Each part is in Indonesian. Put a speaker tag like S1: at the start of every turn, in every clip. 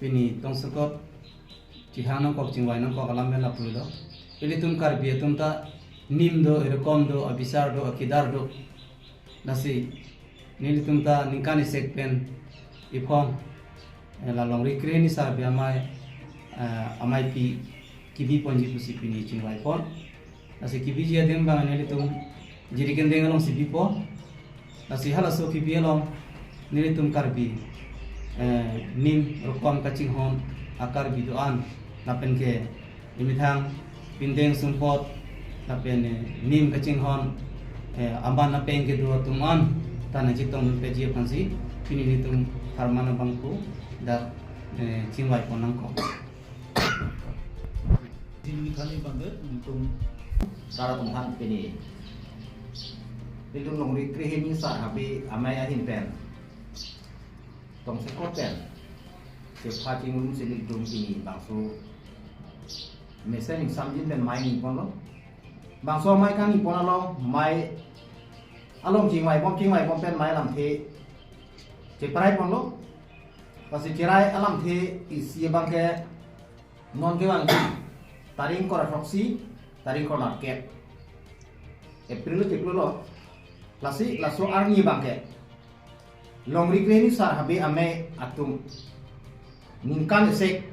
S1: pini tong sekot cihano kok cingwai nang kok alam mela pulo ini tum karbi tum ta nim do erekom do abisar do akidar do nasi nili tum ta ningkani sekpen ipong lalong rikre ni sarbi amai pi kibi ponji pusi pini cingwai pon nasi kibi jia dem bang nili tum jiri kendeng along si bipo nasi halaso kibi along nili tum karbi nim rokom kacing hon akar bidoan napen ke imithang pindeng sumpot napen nim kacing hon amban napen ke dua tuman tanah citong peji pansi pini nitum harmana bangku da cingwai ponang ko
S2: Sini kali banget untuk
S3: Sara tumhan pini Litung nongri krihini sar habi amaya hinten Tong sekoten Sepa cingulung silitung pini bangso Mesen samjin dan main ipon lo Bangso mai kan ipon lo mai along cingwai pom pen mai alam the Ceparai pon lo Pasi cerai alam the isi bangke non ke bang taring kora proxy taring kora market April lo lasi laso arni bangke longri kreni sar habi ame atum ningkan sek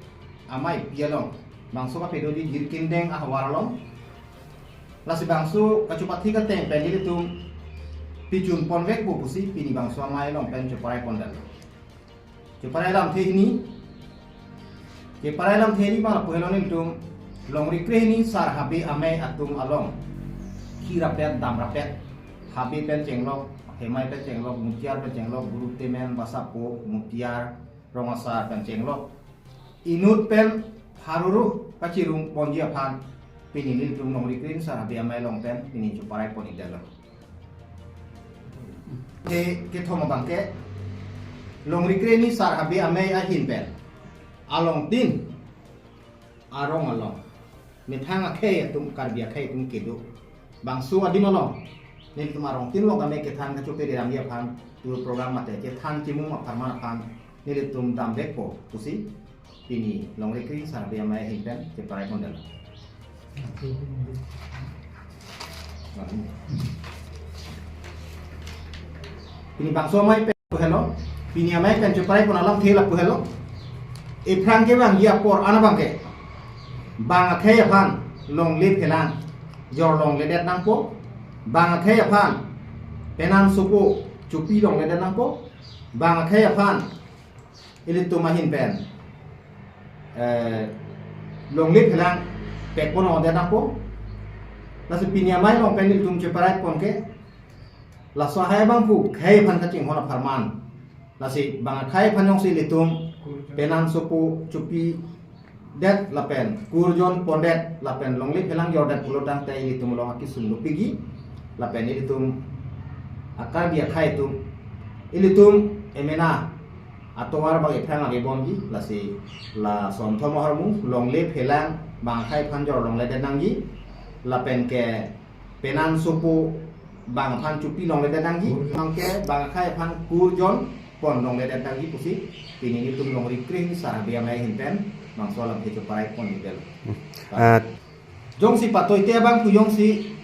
S3: amai pialong bangso ka pedo di jirkindeng ahwaralong lasi bangso kacupati ka teng pendili tum pijun ponvek bu pusi pini bangso amai long pen ceparai pondal ceparai lam the ini ceparai lam the ini bang puhelon tum longri kreni sar habi ame atum along kirapet dam rapet habi pen cenglok hemai pen cenglok mutiar pen cenglok guru temen basapo mutiar rongasar pen cenglok inut pen haruru kacirung ponjia pan pinilil tum longri kreni sar habi ame long pen pini cuparai poni dalam ke thoma bangke longri kreni sar habi ame ahin pen along tin arong along mithang akhe tum karbia khe tum kedo bangsu adinolong nen tumarong tin long ame ke than ka chope ram ya phan tu program mate ke than timung ma pharma phan nile tum dam bekpo pusi pini longri kri sar be ame hinten ke parai kondal pini bangsu mai pe hello pini ame kan chopai pon alam thela pu hello e phrang ke bang ya por ana bangke bang akhe phan long lip helang jor long le det nang po bang akhe phan penan supu chupi long le det nang po bang akhe phan ilitu mahin pen long lip helang pek pon on det nang po la pinia mai long pen ilitum cheparai pon ke la so hai bang pu khe phan ka ching hona farman la si bang akhe phan yong si litum penan supu chupi det lapen kurjon pondet lapen longli pelang jordan pulodan tay ini tum long akisun lupigi lapen ini tum akar dia khai tum ini tum emena atau war bagi pelang agi bongi lasi la son thomo harmu longli pelang bang khai panjor long leden nanggi lapen ke penan supu bang pan cupi long leden nanggi mangke bang khai pan kurjon pon long leden nanggi pusi ini tum long rikring sarah biang lai hinten mang soalam itu parai pon di dalam. Jong si patoi te bang ku jong si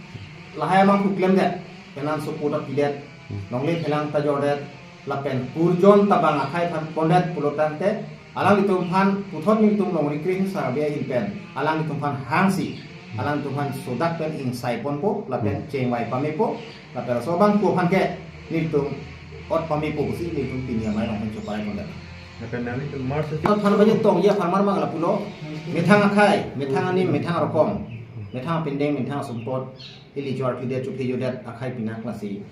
S3: lahai bang ku klem det penan supu dak pidet nongli pelang ta jordet lapen kurjon tabang akai pan pondet pulotan te alang itu pan puthot ning tum nongri kring sarabia hilpen alang itu pan hangsi alang itu pan sodak pen ing sai pon po lapen cengwai pamepo lapen so bang ku pan ke ning tum ot pamepo si ning tum pinia mai nong pen parai pondet Kalau banyak tong ya farmar mang la pulo methang akai methang ani methang rokom methang pendeng methang sumpot ili jual pide cupi yudat akai pinak lasi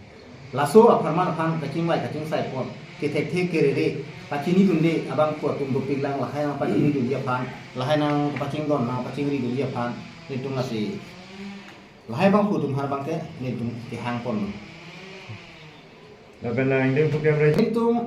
S3: laso farmar phang kacing wai kacing sai pon ke tek tek kerede pacini dunde abang ko tum dupik lang lahai nang pacini du dia phan lahai nang pacing don nang pacing ri du dia phan ni tum lasi lahai bang ku tum har bang ke ni tum ti hang pon
S2: la bella indeng program re
S3: tum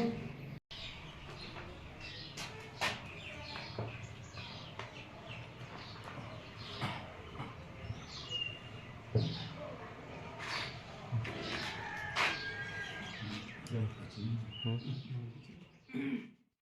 S2: Hmm.